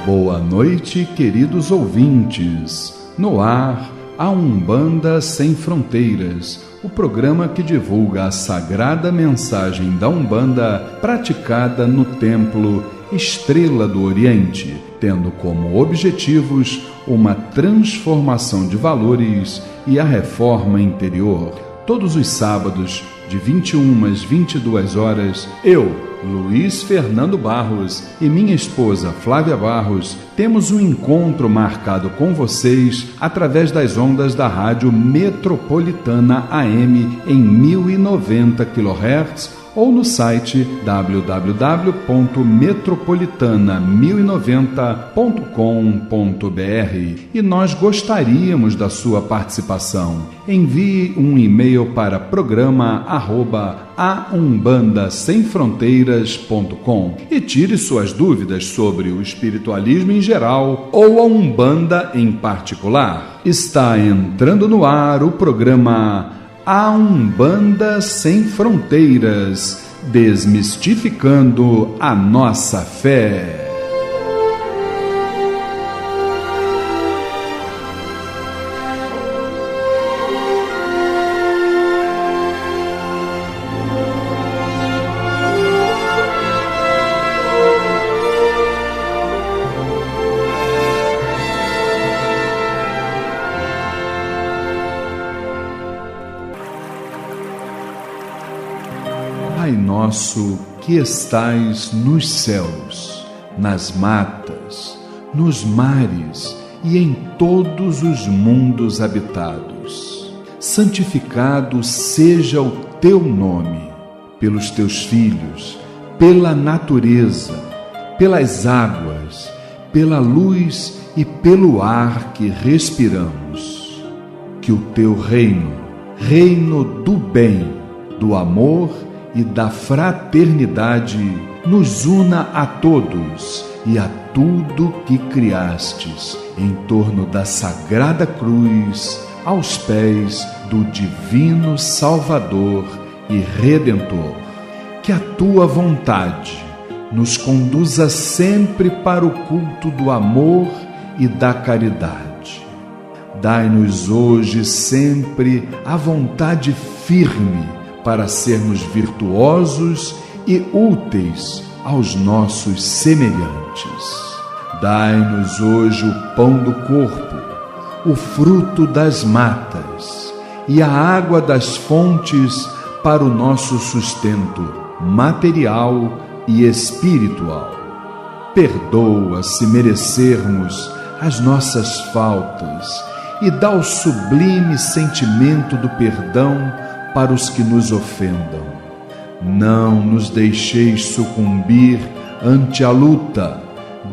Boa noite, queridos ouvintes. No ar, a Umbanda Sem Fronteiras, o programa que divulga a sagrada mensagem da Umbanda praticada no Templo Estrela do Oriente, tendo como objetivos uma transformação de valores e a reforma interior. Todos os sábados, de 21 às 22 horas, eu, Luiz Fernando Barros, e minha esposa Flávia Barros temos um encontro marcado com vocês através das ondas da Rádio Metropolitana AM em 1090 kHz ou no site www.metropolitana1090.com.br. E nós gostaríamos da sua participação. Envie um e-mail para programa@aumbandasemfronteiras.com e tire suas dúvidas sobre o espiritualismo em geral ou a Umbanda em particular. Está entrando no ar o programa A Umbanda Sem Fronteiras, desmistificando a nossa fé. Pai nosso que estais nos céus, nas matas, nos mares e em todos os mundos habitados, santificado seja o teu nome, pelos teus filhos, pela natureza, pelas águas, pela luz e pelo ar que respiramos. Que o teu reino, reino do bem, do amor e da fraternidade, nos una a todos e a tudo que criastes em torno da sagrada cruz, aos pés do divino Salvador e Redentor. Que a tua vontade nos conduza sempre para o culto do amor e da caridade. Dai-nos hoje sempre a vontade firme para sermos virtuosos e úteis aos nossos semelhantes. Dai-nos hoje o pão do corpo, o fruto das matas e a água das fontes para o nosso sustento material e espiritual. Perdoa se merecermos as nossas faltas e dá o sublime sentimento do perdão para os que nos ofendam. Não nos deixeis sucumbir ante a luta,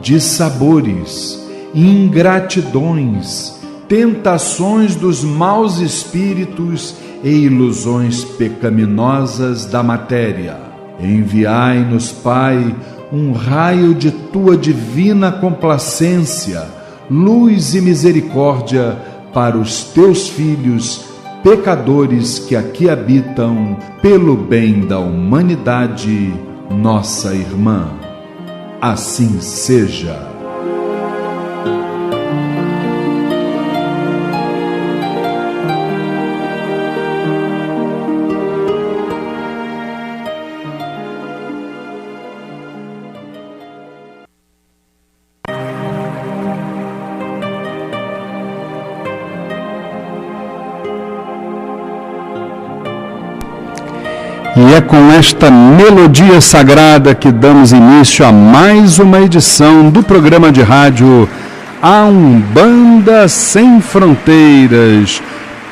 dissabores, ingratidões, tentações dos maus espíritos e ilusões pecaminosas da matéria. Enviai-nos, Pai, um raio de tua divina complacência, luz e misericórdia para os teus filhos pecadores que aqui habitam, pelo bem da humanidade, nossa irmã. Assim seja. E é com esta melodia sagrada que damos início a mais uma edição do programa de rádio A Umbanda Sem Fronteiras,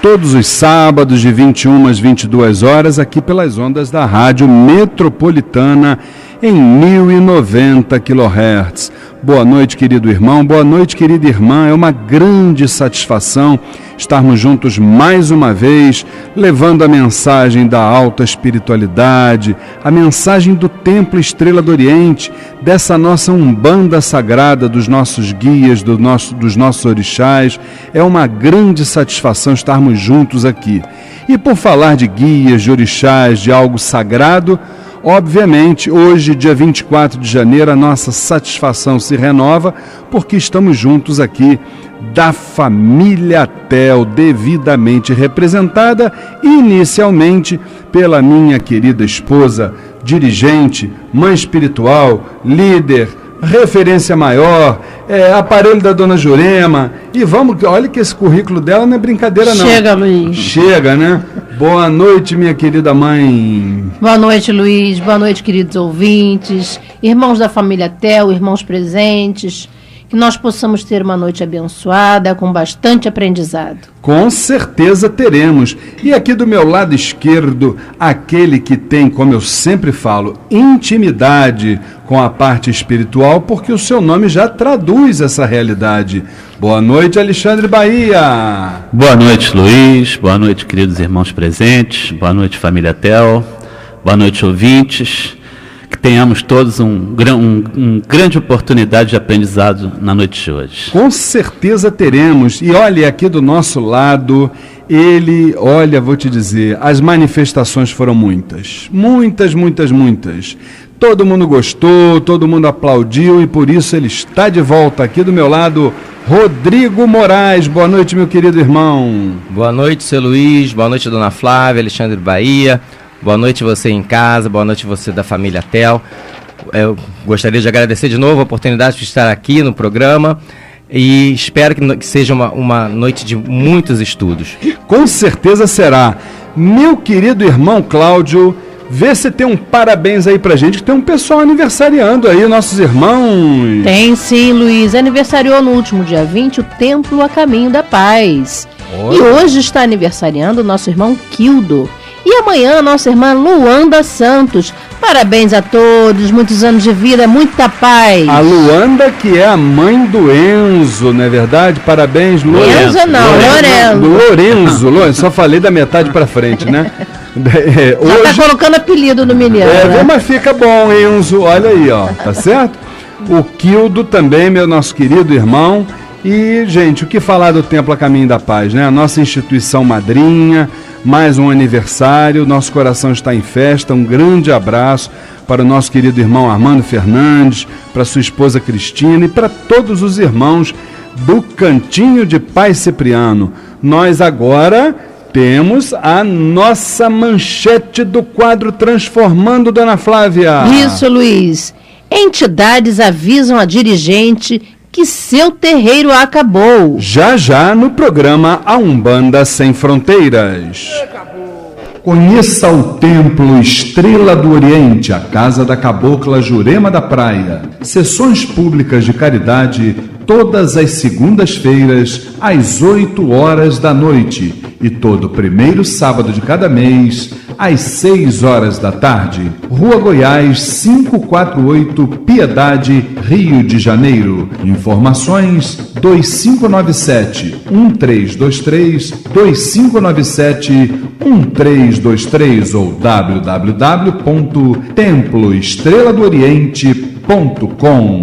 todos os sábados de 21 às 22 horas, aqui pelas ondas da Rádio Metropolitana em 1090 kHz. Boa noite, querido irmão, boa noite, querida irmã. É uma grande satisfação estarmos juntos mais uma vez, levando a mensagem da alta espiritualidade, a mensagem do Templo Estrela do Oriente, dessa nossa umbanda sagrada, dos nossos guias, dos nossos orixás. É uma grande satisfação estarmos juntos aqui. E por falar de guias, de orixás, de algo sagrado, obviamente, hoje, dia 24 de janeiro, a nossa satisfação se renova porque estamos juntos aqui da família Tel, devidamente representada inicialmente pela minha querida esposa, dirigente, mãe espiritual, líder, referência maior, aparelho da dona Jurema. E vamos, olha que esse currículo dela não é brincadeira não. Chega, Luiz. Chega, né? Boa noite, minha querida mãe. Boa noite, Luiz. Boa noite, queridos ouvintes, irmãos da família Tel, irmãos presentes. Que nós possamos ter uma noite abençoada, com bastante aprendizado. Com certeza teremos. E aqui do meu lado esquerdo, aquele que tem, como eu sempre falo, intimidade com a parte espiritual, porque o seu nome já traduz essa realidade. Boa noite, Alexandre Bahia. Boa noite, Luiz. Boa noite, queridos irmãos presentes. Boa noite, família Tel. Boa noite, ouvintes. Que tenhamos todos uma grande oportunidade de aprendizado na noite de hoje. Com certeza teremos. E olha, aqui do nosso lado, vou te dizer, as manifestações foram muitas. Muitas. Todo mundo gostou, todo mundo aplaudiu e por isso ele está de volta aqui do meu lado, Rodrigo Moraes. Boa noite, meu querido irmão. Boa noite, seu Luiz. Boa noite, dona Flávia, Alexandre Bahia. Boa noite você em casa, boa noite você da família Tel. Eu gostaria de agradecer de novo a oportunidade de estar aqui no programa e espero que seja uma noite de muitos estudos. Com certeza será. Meu querido irmão Cláudio, vê se tem um parabéns aí pra gente, que tem um pessoal aniversariando aí, nossos irmãos. Tem sim, Luiz. Aniversariou no último dia 20 o Templo a Caminho da Paz. E hoje está aniversariando o nosso irmão Quildo. E amanhã, nossa irmã Luanda Santos. Parabéns a todos, muitos anos de vida, muita paz. A Luanda, que é a mãe do Enzo, não é verdade? Parabéns, Luanda. Enzo não, Lorenzo. Lorenzo, só falei da metade pra frente, né? Já tá colocando apelido no menino, né? Mas fica bom, Enzo, olha aí, ó, tá certo? O Quildo também, nosso querido irmão. E, gente, o que falar do Templo a Caminho da Paz, né? A nossa instituição madrinha, mais um aniversário, nosso coração está em festa. Um grande abraço para o nosso querido irmão Armando Fernandes, para sua esposa Cristina e para todos os irmãos do Cantinho de Pai Cipriano. Nós agora temos a nossa manchete do quadro Transformando, dona Flávia. Isso, Luiz. Entidades avisam a dirigente que seu terreiro acabou. Já no programa A Umbanda Sem Fronteiras. Conheça o Templo Estrela do Oriente, a casa da cabocla Jurema da Praia. Sessões públicas de caridade todas as segundas-feiras, às 8 horas da noite. E todo primeiro sábado de cada mês, às 6 horas da tarde. Rua Goiás, 548, Piedade, Rio de Janeiro. Informações 2597-1323, 2597-1323 ou www.temploestreladooriente.com.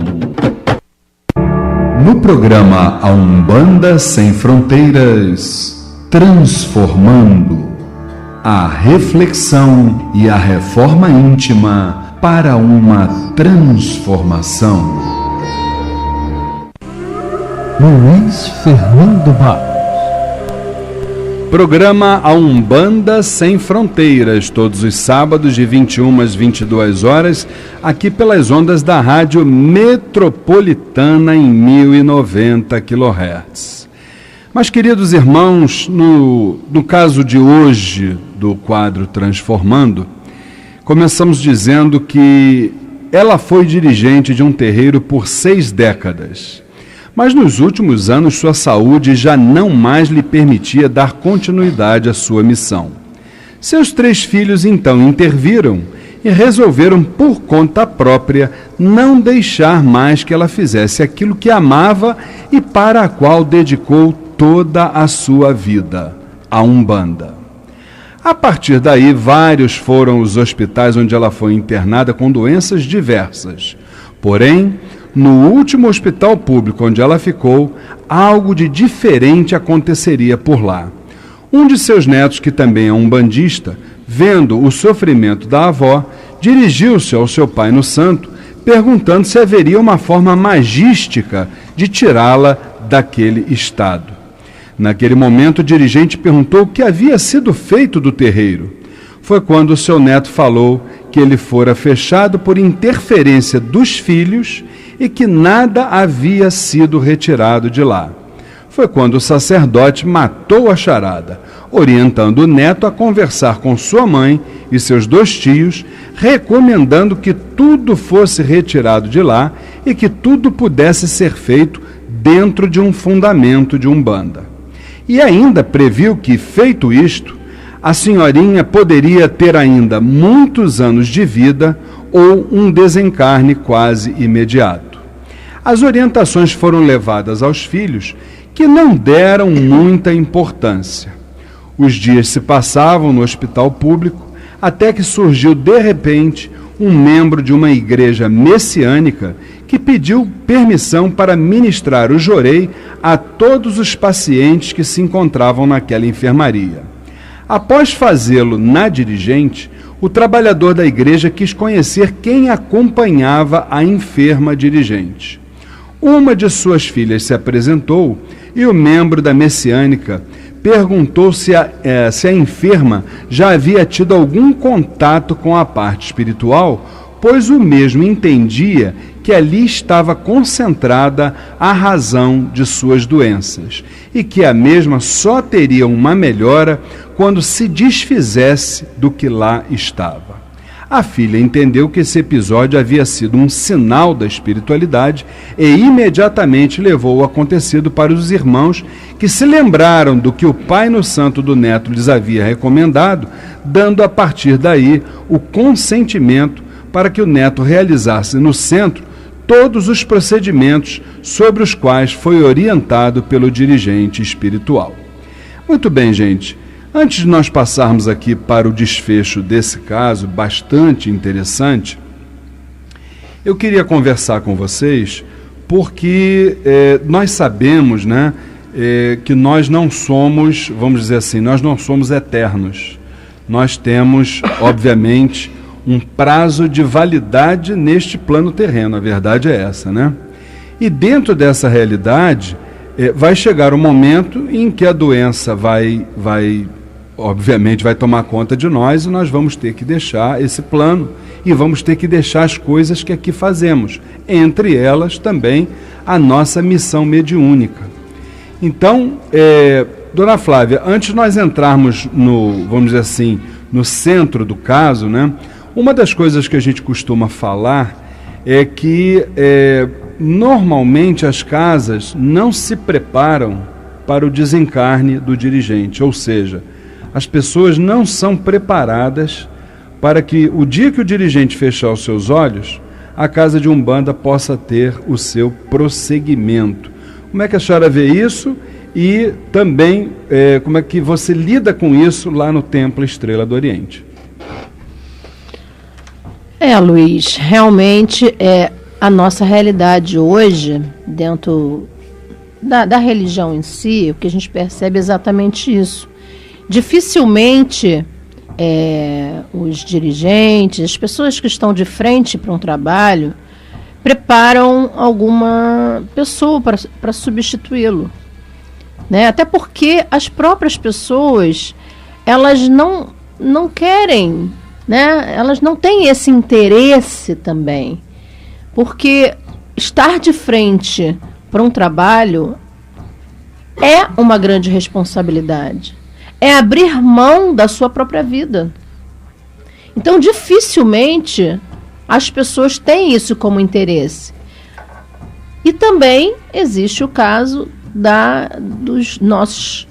No programa A Umbanda Sem Fronteiras, transformando a reflexão e a reforma íntima para uma transformação. Luiz Fernando Barros. Programa A Umbanda Sem Fronteiras, todos os sábados de 21 às 22 horas, aqui pelas ondas da Rádio Metropolitana em 1090 kHz. Mas, queridos irmãos, no caso de hoje do quadro Transformando, começamos dizendo que ela foi dirigente de um terreiro por 6 décadas. Mas nos últimos anos sua saúde já não mais lhe permitia dar continuidade à sua missão. Seus 3 filhos então interviram e resolveram por conta própria não deixar mais que ela fizesse aquilo que amava e para a qual dedicou toda a sua vida, a Umbanda. A partir daí, vários foram os hospitais onde ela foi internada com doenças diversas. Porém, no último hospital público onde ela ficou, algo de diferente aconteceria por lá. Um de seus netos, que também é umbandista, vendo o sofrimento da avó, dirigiu-se ao seu pai no santo, perguntando se haveria uma forma magística de tirá-la daquele estado. Naquele momento, o dirigente perguntou o que havia sido feito do terreiro. Foi quando o seu neto falou que ele fora fechado por interferência dos filhos e que nada havia sido retirado de lá. Foi quando o sacerdote matou a charada, orientando o neto a conversar com sua mãe e seus 2 tios, recomendando que tudo fosse retirado de lá e que tudo pudesse ser feito dentro de um fundamento de Umbanda. E ainda previu que, feito isto, a senhorinha poderia ter ainda muitos anos de vida ou um desencarne quase imediato. As orientações foram levadas aos filhos, que não deram muita importância. Os dias se passavam no hospital público, até que surgiu de repente um membro de uma igreja messiânica que pediu permissão para ministrar o jorei a todos os pacientes que se encontravam naquela enfermaria. Após fazê-lo na dirigente, o trabalhador da igreja quis conhecer quem acompanhava a enferma dirigente. Uma de suas filhas se apresentou e o membro da messiânica perguntou se a enferma já havia tido algum contato com a parte espiritual, pois o mesmo entendia que ali estava concentrada a razão de suas doenças e que a mesma só teria uma melhora quando se desfizesse do que lá estava. A filha entendeu que esse episódio havia sido um sinal da espiritualidade e imediatamente levou o acontecido para os irmãos, que se lembraram do que o pai no santo do neto lhes havia recomendado, dando a partir daí o consentimento para que o neto realizasse no centro todos os procedimentos sobre os quais foi orientado pelo dirigente espiritual. Muito bem, gente. Antes de nós passarmos aqui para o desfecho desse caso, bastante interessante, eu queria conversar com vocês, porque nós sabemos, né, que nós não somos, vamos dizer assim, nós não somos eternos. Nós temos, obviamente, um prazo de validade neste plano terreno, a verdade é essa, né? E dentro dessa realidade, vai chegar um momento em que a doença obviamente vai tomar conta de nós e nós vamos ter que deixar esse plano e vamos ter que deixar as coisas que aqui fazemos, entre elas também a nossa missão mediúnica. Então, Dona Flávia, antes de nós entrarmos vamos dizer assim, no centro do caso, né, uma das coisas que a gente costuma falar é que normalmente as casas não se preparam para o desencarne do dirigente, ou seja, as pessoas não são preparadas para que o dia que o dirigente fechar os seus olhos, a casa de Umbanda possa ter o seu prosseguimento. Como é que a senhora vê isso? E também como é que você lida com isso lá no Templo Estrela do Oriente? Luiz, realmente a nossa realidade hoje, dentro da religião em si, o que a gente percebe é exatamente isso. Dificilmente os dirigentes, as pessoas que estão de frente para um trabalho, preparam alguma pessoa para substituí-lo, né? Até porque as próprias pessoas, elas não querem, né? Elas não têm esse interesse também, porque estar de frente para um trabalho é uma grande responsabilidade. É abrir mão da sua própria vida. Então, dificilmente as pessoas têm isso como interesse. E também existe o caso dos nossos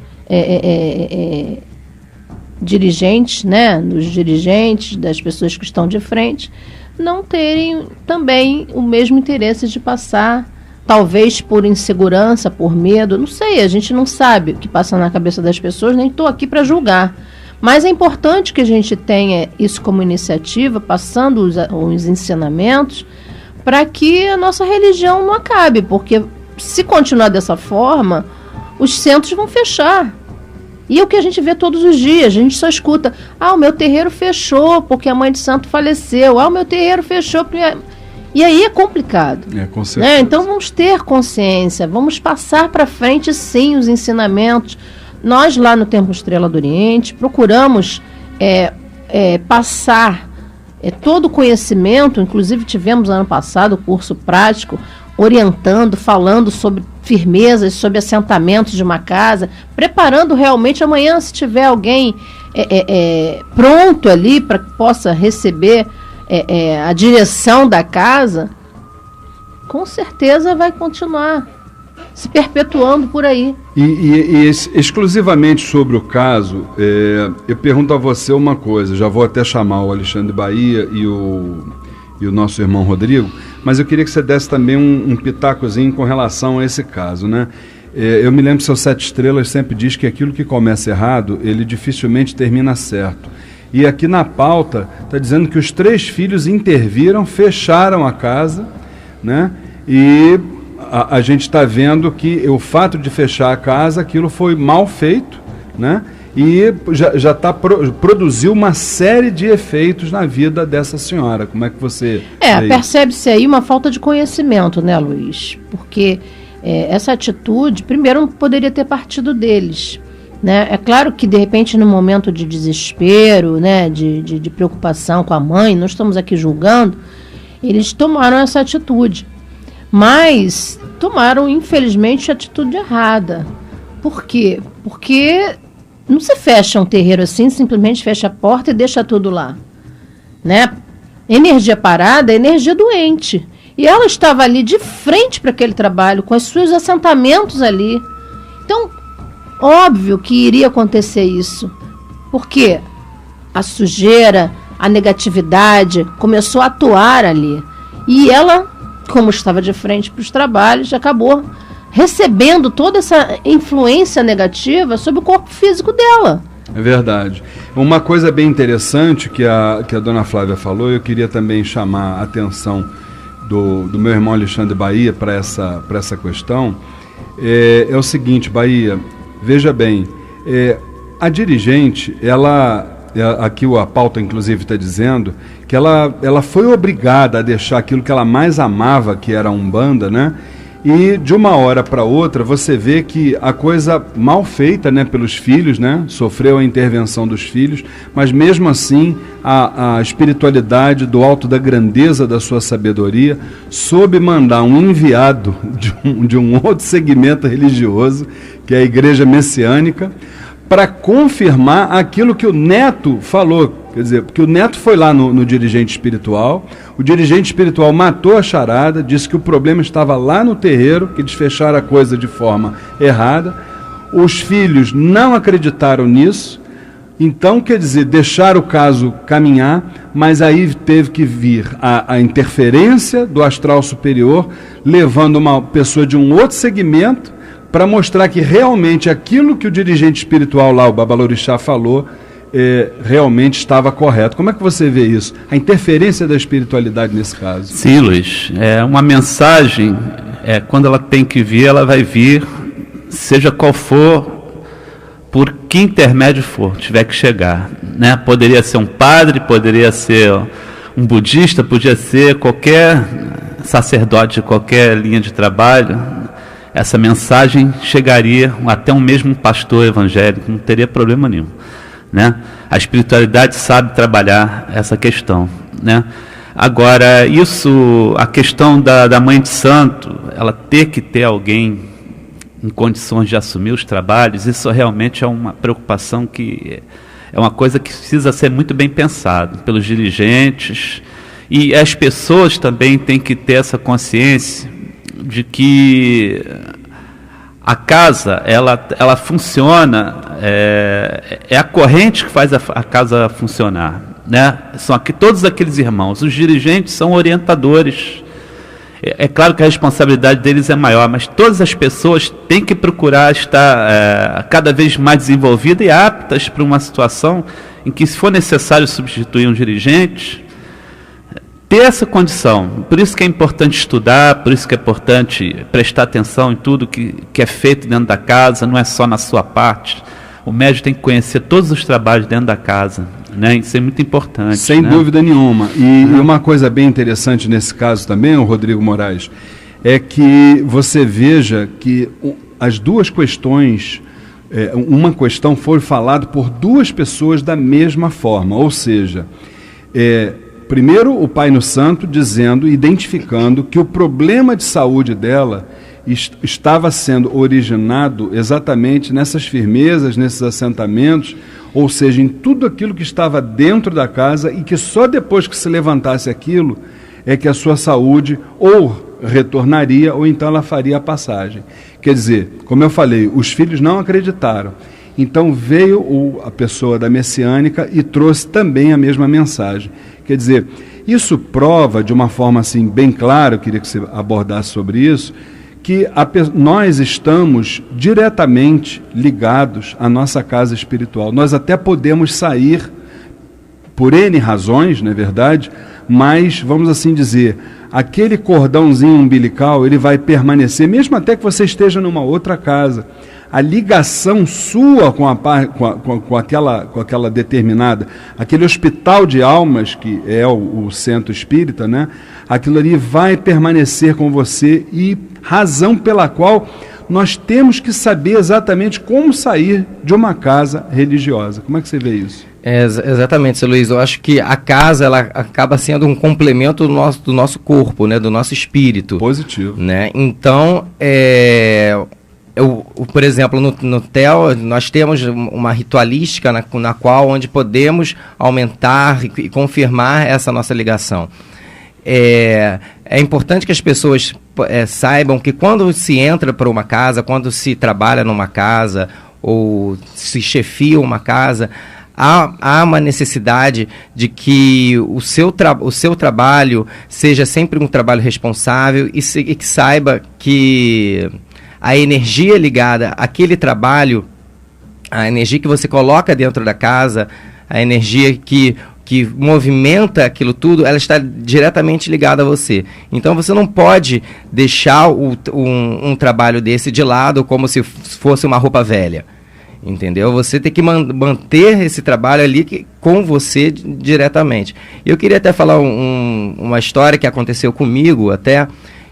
dirigentes, né, dos dirigentes, das pessoas que estão de frente, não terem também o mesmo interesse de passar, talvez por insegurança, por medo, não sei, a gente não sabe o que passa na cabeça das pessoas, nem estou aqui para julgar. Mas é importante que a gente tenha isso como iniciativa, passando os ensinamentos, para que a nossa religião não acabe, porque se continuar dessa forma, os centros vão fechar. E é o que a gente vê todos os dias, a gente só escuta, o meu terreiro fechou porque a mãe de santo faleceu, o meu terreiro fechou porque... E aí é complicado. Com certeza. Né? Então vamos ter consciência, vamos passar para frente sim os ensinamentos. Nós lá no Templo Estrela do Oriente procuramos passar todo o conhecimento, inclusive tivemos ano passado o curso prático, orientando, falando sobre firmezas, sobre assentamentos de uma casa, preparando realmente amanhã, se tiver alguém pronto ali para que possa receber a direção da casa, com certeza vai continuar se perpetuando por aí. E exclusivamente sobre o caso, eu pergunto a você uma coisa, já vou até chamar o Alexandre Bahia e o nosso irmão Rodrigo, mas eu queria que você desse também um pitacozinho com relação a esse caso, né? Eu me lembro que seu 7 Estrelas sempre diz que aquilo que começa errado, ele dificilmente termina certo. E aqui na pauta está dizendo que os 3 filhos interviram, fecharam a casa, né? E a gente está vendo que o fato de fechar a casa, aquilo foi mal feito, né? E já produziu uma série de efeitos na vida dessa senhora. Como é que você... percebe-se aí uma falta de conhecimento, né, Luiz? Porque essa atitude, primeiro, não poderia ter partido deles, né? É claro que, de repente, no momento de desespero, né, de preocupação com a mãe, não estamos aqui julgando, eles tomaram essa atitude. Mas tomaram, infelizmente, a atitude errada. Por quê? Porque não se fecha um terreiro assim, simplesmente fecha a porta e deixa tudo lá, né? Energia parada é energia doente. E ela estava ali de frente para aquele trabalho, com os seus assentamentos ali. Então, óbvio que iria acontecer isso. Porque a sujeira, a negatividade começou a atuar ali. E ela, como estava de frente para os trabalhos, acabou recebendo toda essa influência negativa sobre o corpo físico dela. É verdade. Uma coisa bem interessante que a dona Flávia falou, eu queria também chamar a atenção do meu irmão Alexandre Bahia para essa questão, é o seguinte, Bahia, veja bem, a dirigente, aqui a pauta inclusive está dizendo, que ela foi obrigada a deixar aquilo que ela mais amava, que era a Umbanda, né? E de uma hora para outra você vê que a coisa mal feita, né, pelos filhos, né, sofreu a intervenção dos filhos, mas mesmo assim a espiritualidade do alto da grandeza da sua sabedoria soube mandar um enviado de um outro segmento religioso, que é a Igreja Messiânica, para confirmar aquilo que o neto falou. Quer dizer, porque o neto foi lá no dirigente espiritual, o dirigente espiritual matou a charada, disse que o problema estava lá no terreiro, que eles fecharam a coisa de forma errada. Os filhos não acreditaram nisso, então, quer dizer, deixaram o caso caminhar, mas aí teve que vir a interferência do astral superior, levando uma pessoa de um outro segmento para mostrar que realmente aquilo que o dirigente espiritual lá, o Babalorixá, falou, realmente estava correto. Como é que você vê isso? A interferência da espiritualidade nesse caso? Sim, Luiz. Uma mensagem, quando ela tem que vir, ela vai vir, seja qual for, por que intermédio for, tiver que chegar, né? Poderia ser um padre, poderia ser um budista, podia ser qualquer sacerdote de qualquer linha de trabalho. Essa mensagem chegaria até um mesmo pastor evangélico, não teria problema nenhum, né? A espiritualidade sabe trabalhar essa questão, né? Agora, a questão da mãe de santo, ela ter que ter alguém em condições de assumir os trabalhos, isso realmente é uma preocupação que é uma coisa que precisa ser muito bem pensado pelos dirigentes, e as pessoas também têm que ter essa consciência de que a casa ela funciona é a corrente que faz a casa funcionar, né? São todos aqueles irmãos. Os dirigentes são orientadores. É claro que a responsabilidade deles é maior, mas todas as pessoas têm que procurar estar cada vez mais desenvolvidas e aptas para uma situação em que, se for necessário substituir um dirigente, ter essa condição. Por isso que é importante estudar, por isso que é importante prestar atenção em tudo que é feito dentro da casa, não é só na sua parte. O médico tem que conhecer todos os trabalhos dentro da casa, né? Isso é muito importante. Sem dúvida nenhuma. E uma coisa bem interessante nesse caso também, o Rodrigo Moraes, é que você veja que as duas questões, uma questão foi falada por duas pessoas da mesma forma, ou seja, primeiro o Pai no Santo dizendo, identificando que o problema de saúde dela estava sendo originado exatamente nessas firmezas, nesses assentamentos, ou seja, em tudo aquilo que estava dentro da casa, e que só depois que se levantasse aquilo é que a sua saúde ou retornaria ou então ela faria a passagem. Quer dizer, como eu falei, os filhos não acreditaram. Então veio a pessoa da messiânica e trouxe também a mesma mensagem. Quer dizer, isso prova de uma forma assim bem clara, eu queria que você abordasse sobre isso, que nós estamos diretamente ligados à nossa casa espiritual. Nós até podemos sair por N razões, não é verdade? Mas, vamos assim dizer, aquele cordãozinho umbilical, ele vai permanecer, mesmo até que você esteja numa outra casa. A ligação sua com aquela determinada, aquele hospital de almas, que é o centro espírita, né? Aquilo ali vai permanecer com você, e razão pela qual nós temos que saber exatamente como sair de uma casa religiosa. Como é que você vê isso? Exatamente, seu Luiz. Eu acho que a casa, ela acaba sendo um complemento do nosso corpo, né? Do nosso espírito. Positivo. Né? Então, por exemplo, no TEL, nós temos uma ritualística na qual onde podemos aumentar e confirmar essa nossa ligação. É importante que as pessoas saibam que quando se entra para uma casa, quando se trabalha numa casa ou se chefia uma casa, há uma necessidade de que o seu trabalho seja sempre um trabalho responsável e que saiba que a energia ligada àquele trabalho, a energia que você coloca dentro da casa, a energia que movimenta aquilo tudo, ela está diretamente ligada a você. Então você não pode deixar um trabalho desse de lado como se fosse uma roupa velha. Entendeu? Você tem que manter esse trabalho ali com você diretamente. Eu queria até falar uma história que aconteceu comigo até,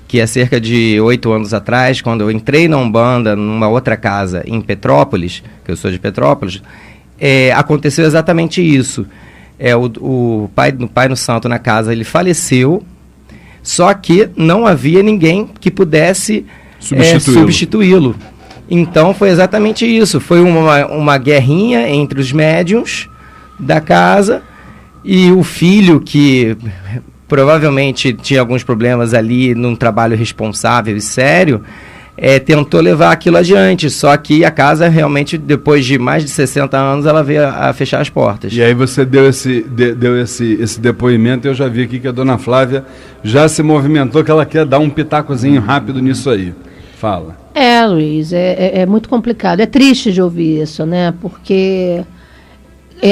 que é cerca de 8 anos atrás, quando eu entrei na Umbanda, numa outra casa em Petrópolis, que eu sou de Petrópolis, aconteceu exatamente isso. O pai no santo na casa, ele só que não havia ninguém que pudesse substituí-lo. Então foi exatamente isso, foi uma guerrinha entre os médiuns da casa e o filho, que provavelmente tinha alguns problemas ali num trabalho responsável e sério, tentou levar aquilo adiante, só que a casa realmente, depois de mais de 60 anos, ela veio a fechar as portas. E aí você deu esse depoimento, eu já vi aqui que a dona Flávia já se movimentou, que ela quer dar um pitacozinho rápido nisso aí. Fala. Luiz, é muito complicado, é triste de ouvir isso, né? Porque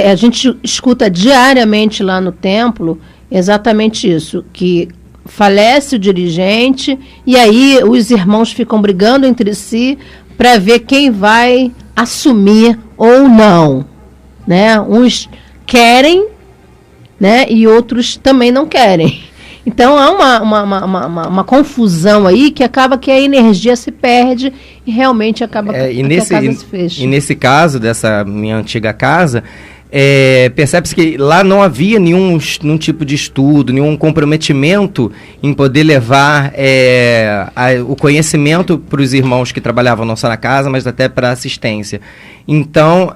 a gente escuta diariamente lá no templo exatamente isso, que falece o dirigente e aí os irmãos ficam brigando entre si para ver quem vai assumir ou não, né? Uns querem, né? E outros também não querem. Então há uma confusão aí que acaba que a energia se perde e realmente acaba que a casa se fecha. E nesse caso dessa minha antiga casa, percebe-se que lá não havia nenhum tipo de estudo, nenhum comprometimento em poder levar o conhecimento para os irmãos que trabalhavam não só na casa, mas até para assistência. Então,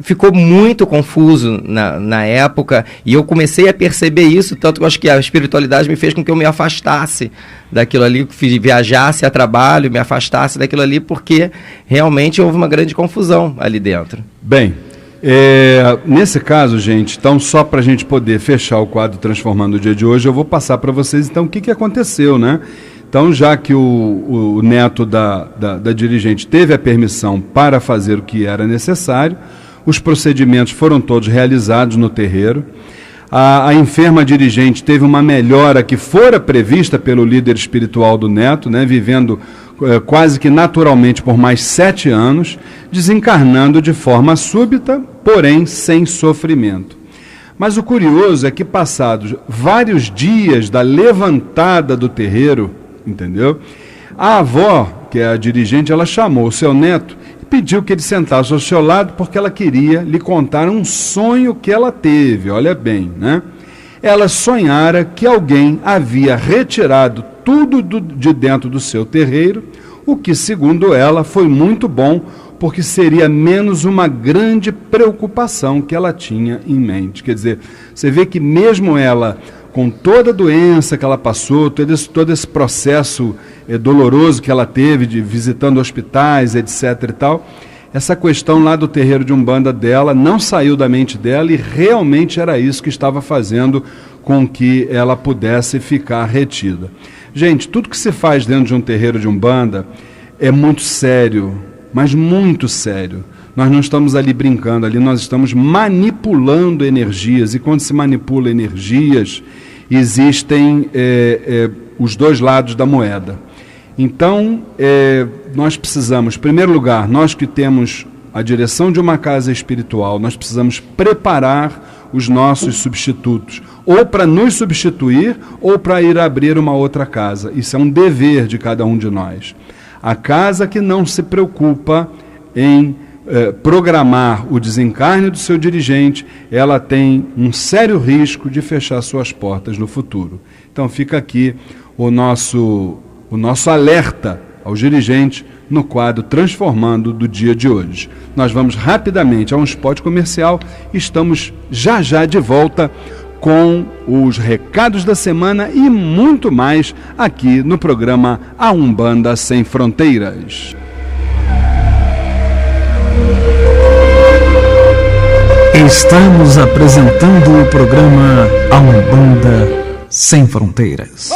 ficou muito confuso na época, e eu comecei a perceber isso, tanto que eu acho que a espiritualidade me fez com que eu me afastasse daquilo ali, viajasse a trabalho, me afastasse daquilo ali, porque realmente houve uma grande confusão ali dentro. Bem, nesse caso, gente, então só para a gente poder fechar o quadro Transformando o Dia de hoje, eu vou passar para vocês então o que aconteceu, né? Então, já que o neto da dirigente teve a permissão para fazer o que era necessário, os procedimentos foram todos realizados no terreiro. A enferma dirigente teve uma melhora que fora prevista pelo líder espiritual do neto, né, vivendo quase que naturalmente por mais 7 anos, desencarnando de forma súbita, porém sem sofrimento. Mas o curioso é que, passados vários dias da levantada do terreiro, entendeu? A avó, que é a dirigente, ela chamou o seu neto e pediu que ele sentasse ao seu lado porque ela queria lhe contar um sonho que ela teve, olha bem, né? Ela sonhara que alguém havia retirado tudo de dentro do seu terreiro, o que, segundo ela, foi muito bom, porque seria menos uma grande preocupação que ela tinha em mente. Quer dizer, você vê que mesmo ela, com toda a doença que ela passou, todo esse processo doloroso que ela teve, de visitando hospitais, etc. e tal, essa questão lá do terreiro de Umbanda dela não saiu da mente dela, e realmente era isso que estava fazendo com que ela pudesse ficar retida. Gente, tudo que se faz dentro de um terreiro de Umbanda é muito sério, mas muito sério. Nós não estamos ali brincando, ali nós estamos manipulando energias, e quando se manipula energias, existem os dois lados da moeda. Então, nós precisamos, em primeiro lugar, nós que temos a direção de uma casa espiritual, nós precisamos preparar os nossos substitutos, ou para nos substituir, ou para ir abrir uma outra casa. Isso é um dever de cada um de nós. A casa que não se preocupa em programar o desencarne do seu dirigente, ela tem um sério risco de fechar suas portas no futuro. Então fica aqui o nosso alerta aos dirigentes no quadro Transformando do dia de hoje. Nós vamos rapidamente a um spot comercial e estamos já de volta com os recados da semana e muito mais aqui no programa A Umbanda Sem Fronteiras. Estamos apresentando o programa A Umbanda Sem Fronteiras.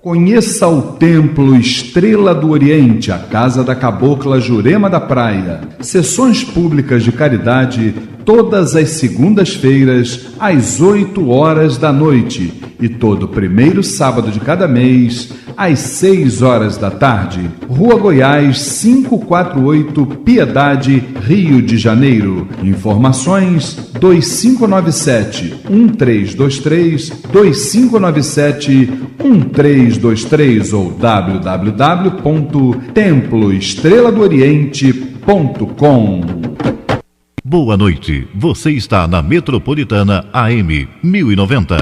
Conheça o Templo Estrela do Oriente, a casa da cabocla Jurema da Praia. Sessões públicas de caridade todas as segundas-feiras, às 8 horas da noite, e todo primeiro sábado de cada mês, às 6 horas da tarde. Rua Goiás, 548, Piedade, Rio de Janeiro. Informações 2597-1323, 2597-1323 ou www.temploestreladooriente.com. Boa noite, você está na Metropolitana AM 1090.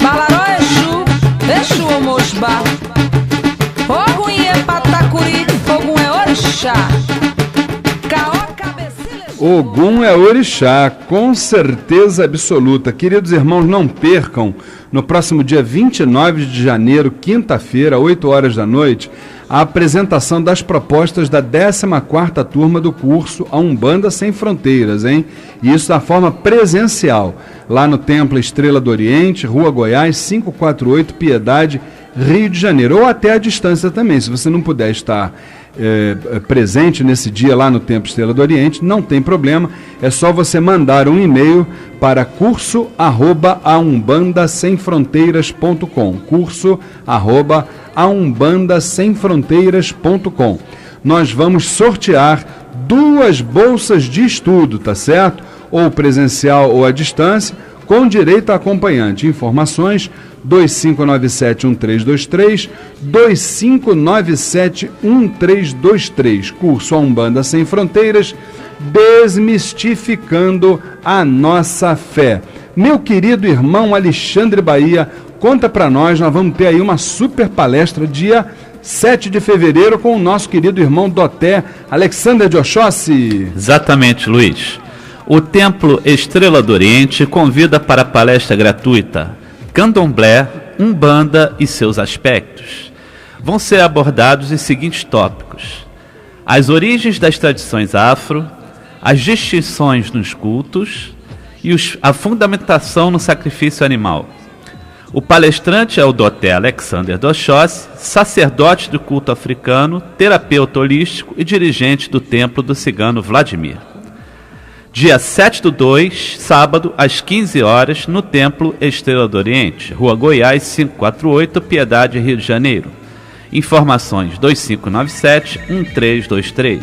Balaroeju, Exu Omosba, Ogum é Patacuri, Ogum é Orixá. Ogum é Orixá, com certeza absoluta. Queridos irmãos, não percam, no próximo dia 29 de janeiro, quinta-feira, 8 horas da noite, a apresentação das propostas da 14ª turma do curso A Umbanda Sem Fronteiras, hein? E isso da forma presencial, lá no Templo Estrela do Oriente, Rua Goiás, 548, Piedade, Rio de Janeiro, ou até à distância também. Se você não puder estar presente nesse dia lá no Templo Estrela do Oriente, não tem problema, é só você mandar um e-mail para curso@aumbandasemfronteiras.com, curso@aumbandasemfronteiras.com. Nós vamos sortear 2 bolsas de estudo, tá certo? Ou presencial ou à distância, com direito a acompanhante. Informações 2597-1323, 2597-1323. Curso A Umbanda Sem Fronteiras, desmistificando a nossa fé. Meu querido irmão Alexandre Bahia, conta para nós vamos ter aí uma super palestra dia 7 de fevereiro com o nosso querido irmão Doté, Alexander de Oxóssi. Exatamente, Luiz. O Templo Estrela do Oriente convida para a palestra gratuita Candomblé, Umbanda e seus aspectos. Vão ser abordados os seguintes tópicos: as origens das tradições afro, as distinções nos cultos e a fundamentação no sacrifício animal. O palestrante é o Doté Alexander de Oxóssi, sacerdote do culto africano, terapeuta holístico e dirigente do templo do cigano Vladimir. Dia 7/2, sábado, às 15 horas, no Templo Estrela do Oriente, Rua Goiás, 548, Piedade, Rio de Janeiro. Informações 2597-1323,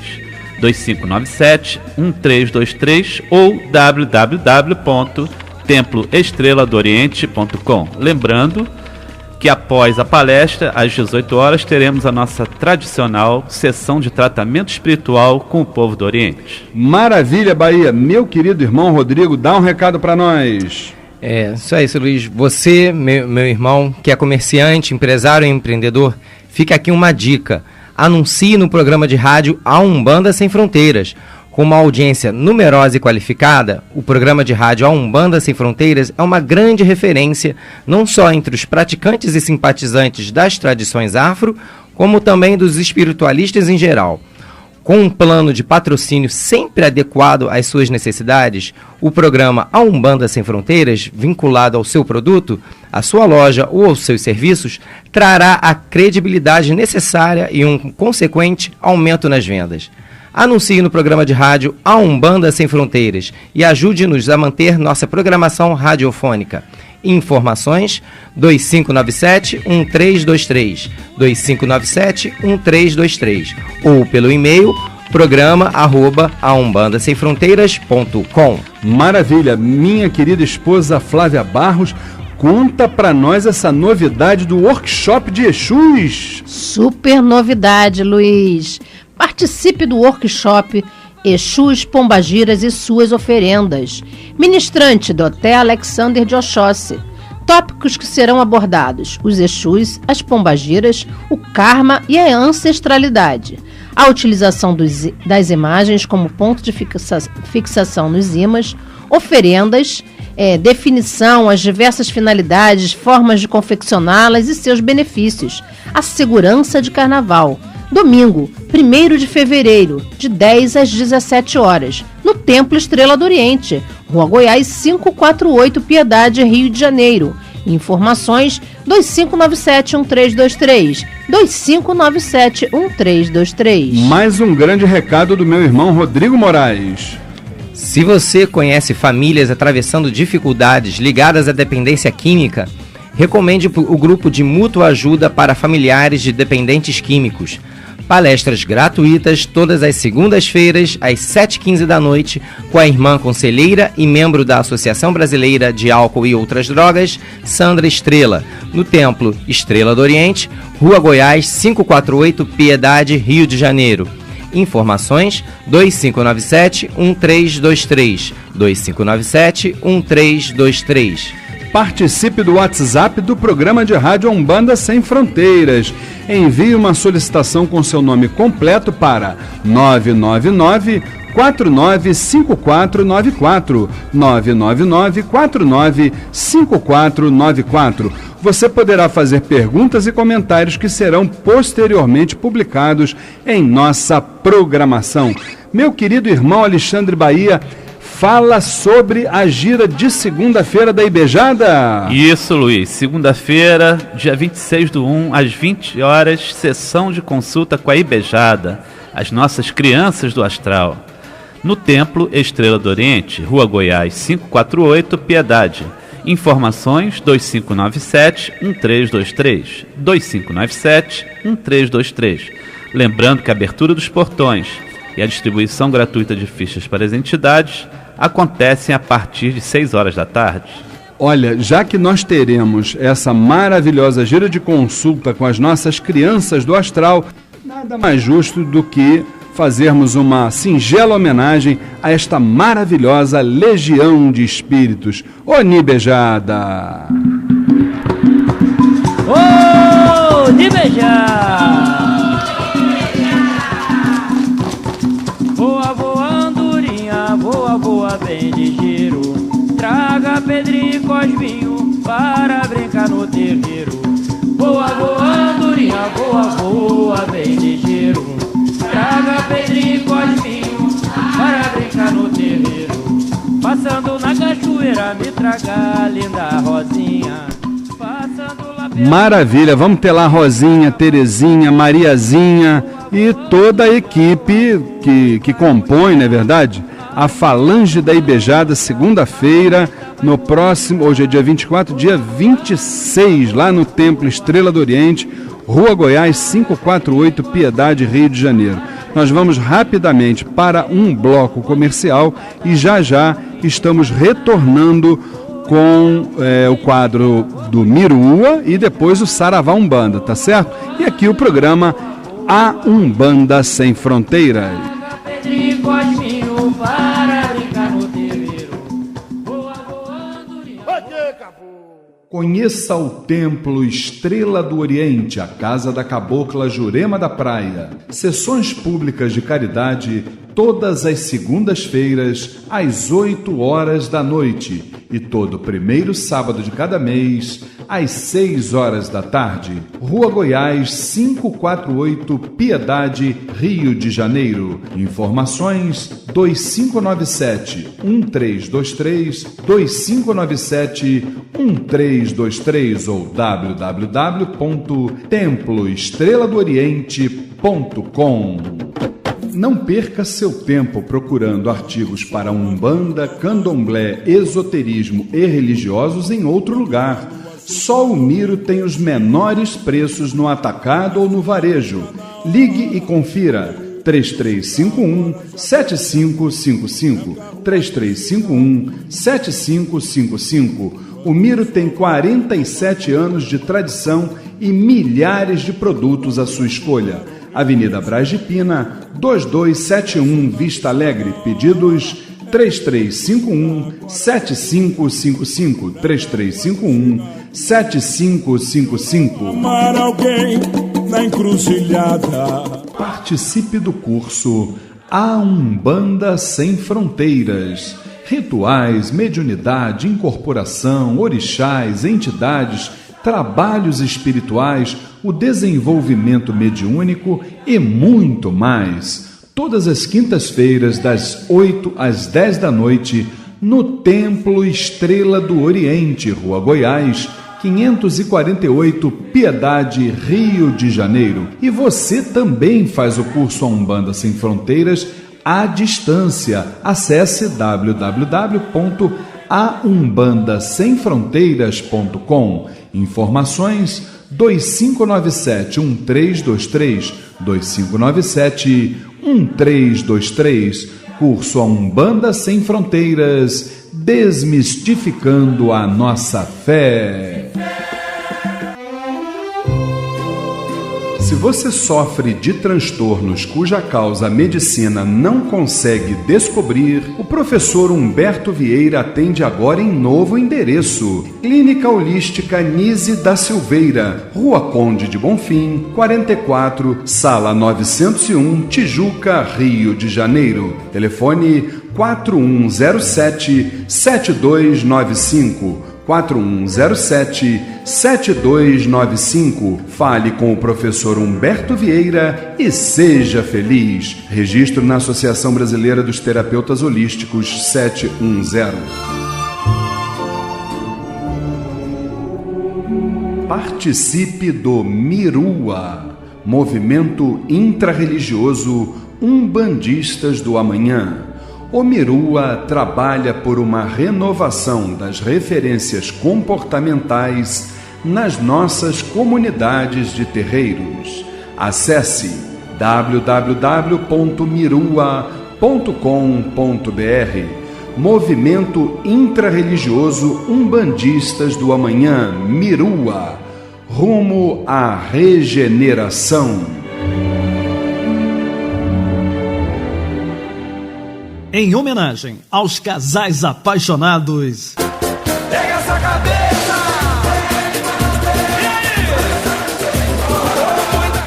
2597-1323 ou www.temploestreladooriente.com. Lembrando que após a palestra, às 18 horas, teremos a nossa tradicional sessão de tratamento espiritual com o povo do Oriente. Maravilha, Bahia. Meu querido irmão Rodrigo, dá um recado para nós. Só isso, Luiz. Você, meu irmão, que é comerciante, empresário e empreendedor, fica aqui uma dica. Anuncie no programa de rádio A Umbanda Sem Fronteiras. Com uma audiência numerosa e qualificada, o programa de rádio A Umbanda Sem Fronteiras é uma grande referência, não só entre os praticantes e simpatizantes das tradições afro, como também dos espiritualistas em geral. Com um plano de patrocínio sempre adequado às suas necessidades, o programa A Umbanda Sem Fronteiras, vinculado ao seu produto, à sua loja ou aos seus serviços, trará a credibilidade necessária e um consequente aumento nas vendas. Anuncie no programa de rádio A Umbanda Sem Fronteiras e ajude-nos a manter nossa programação radiofônica. Informações 2597-1323, 2597-1323 ou pelo e-mail programa@aumbandasemfronteiras.com. Maravilha, minha querida esposa Flávia Barros, conta pra nós essa novidade do workshop de Exus. Super novidade, Luiz. Participe do workshop Exus, Pombagiras e suas oferendas. Ministrante Doté Alexander de Oxóssi. Tópicos que serão abordados: os Exus, as Pombagiras, o karma e a ancestralidade. A utilização das imagens como ponto de fixação nos ímãs, oferendas, definição, as diversas finalidades, formas de confeccioná-las e seus benefícios. A segurança de carnaval. Domingo, 1º de fevereiro, de 10 às 17 horas, no Templo Estrela do Oriente, Rua Goiás 548, Piedade, Rio de Janeiro. Informações 2597-1323, 2597-1323. Mais um grande recado do meu irmão Rodrigo Moraes. Se você conhece famílias atravessando dificuldades ligadas à dependência química, recomende o grupo de mútua ajuda para familiares de dependentes químicos. Palestras gratuitas todas as segundas-feiras, às 7h15 da noite, com a irmã conselheira e membro da Associação Brasileira de Álcool e Outras Drogas, Sandra Estrela, no Templo Estrela do Oriente, Rua Goiás, 548, Piedade, Rio de Janeiro. Informações 2597-1323, 2597-1323. Participe do WhatsApp do programa de rádio Umbanda Sem Fronteiras. Envie uma solicitação com seu nome completo para 999-495494, 999-495494. Você poderá fazer perguntas e comentários que serão posteriormente publicados em nossa programação. Meu querido irmão Alexandre Bahia, fala sobre a gira de segunda-feira da Ibejada. Isso, Luiz. Segunda-feira, dia 26/1, às 20 horas, sessão de consulta com a Ibejada, as nossas crianças do astral. No Templo Estrela do Oriente, Rua Goiás, 548, Piedade. Informações 2597-1323, 2597-1323. Lembrando que a abertura dos portões e a distribuição gratuita de fichas para as entidades acontecem a partir de 6 horas da tarde. Olha, já que nós teremos essa maravilhosa gira de consulta com as nossas crianças do astral, nada mais justo do que fazermos uma singela homenagem a esta maravilhosa legião de espíritos. Nibejada! Ô, Nibejada! Voa, voa, andorinha, voa, voa, bem ligeiro. Traga Pedrinho e Cosminho para brincar no terreiro. Voa, voa, andorinha, voa, voa, bem ligeiro. Traga Pedrinho e Cosminho para brincar no terreiro. Passando na cachoeira, me traga a linda Rosinha. Passando lá pela... Maravilha, vamos ter lá Rosinha, Terezinha, Mariazinha e toda a equipe que compõe, não é verdade? A Falange da Ibejada, segunda-feira, no próximo, hoje é dia 24, dia 26, lá no Templo Estrela do Oriente, Rua Goiás, 548, Piedade, Rio de Janeiro. Nós vamos rapidamente para um bloco comercial e já estamos retornando com o quadro do Mirua e depois o Saravá Umbanda, tá certo? E aqui o programa A Umbanda Sem Fronteiras. Conheça o Templo Estrela do Oriente, a casa da cabocla Jurema da Praia. Sessões públicas de caridade todas as segundas-feiras às 8 horas da noite e todo primeiro sábado de cada mês às 6 horas da tarde. Rua Goiás, 548, Piedade, Rio de Janeiro. Informações 2597-1323, 2597-1323 ou www.temploestreladooriente.com. Não perca seu tempo procurando artigos para Umbanda, Candomblé, esoterismo e religiosos em outro lugar. Só o Miro tem os menores preços no atacado ou no varejo. Ligue e confira. 3351-7555. 3351-7555. O Miro tem 47 anos de tradição e milhares de produtos à sua escolha. Avenida Braz de Pina, 2271, Vista Alegre. Pedidos 3351-7555. 3351-7555. Amar alguém na encruzilhada. Participe do curso A Umbanda Sem Fronteiras. Rituais, mediunidade, incorporação, orixás, entidades, trabalhos espirituais, o desenvolvimento mediúnico e muito mais. Todas as quintas-feiras, das 8 às 10 da noite, no Templo Estrela do Oriente, Rua Goiás, 548, Piedade, Rio de Janeiro. E você também faz o curso A Umbanda Sem Fronteiras à distância. Acesse www.aumbandasemfronteiras.com. Informações 2597-1323, 2597-1323. Curso A Umbanda Sem Fronteiras, desmistificando a nossa fé. Se você sofre de transtornos cuja causa a medicina não consegue descobrir, o professor Humberto Vieira atende agora em novo endereço. Clínica Holística Nise da Silveira, Rua Conde de Bonfim, 44, Sala 901, Tijuca, Rio de Janeiro. Telefone 4107-7295. 4107-7295. Fale com o professor Humberto Vieira e seja feliz. Registro na Associação Brasileira dos Terapeutas Holísticos 710. Participe do Mirua, movimento intrarreligioso Umbandistas do Amanhã. O Mirua trabalha por uma renovação das referências comportamentais nas nossas comunidades de terreiros. Acesse www.mirua.com.br. Movimento Intrarreligioso Umbandistas do Amanhã, Mirua, rumo à regeneração. Em homenagem aos casais apaixonados, Pega essa cabeça!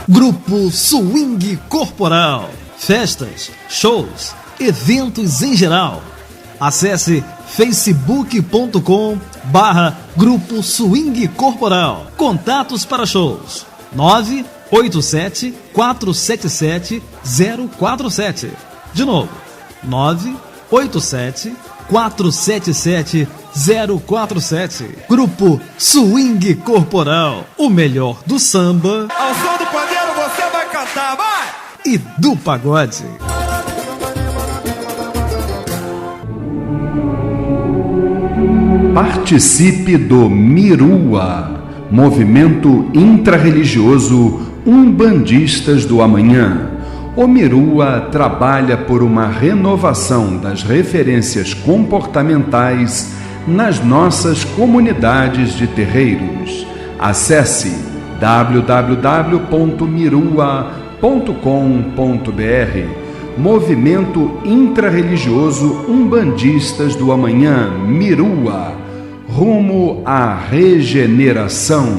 Grupo Swing Corporal. Festas, shows, eventos em geral. Acesse facebook.com/Grupo Swing Corporal. Contatos para shows: 987-477-047. De novo, 987-477-047. Grupo Swing Corporal. O melhor do samba. Ao som do pandeiro você vai cantar, vai! E do pagode. Participe do Mirua, Movimento Intrarreligioso Umbandistas do Amanhã. O Mirua trabalha por uma renovação das referências comportamentais nas nossas comunidades de terreiros. Acesse www.mirua.com.br. Movimento Intrarreligioso Umbandistas do Amanhã, Mirua, rumo à regeneração.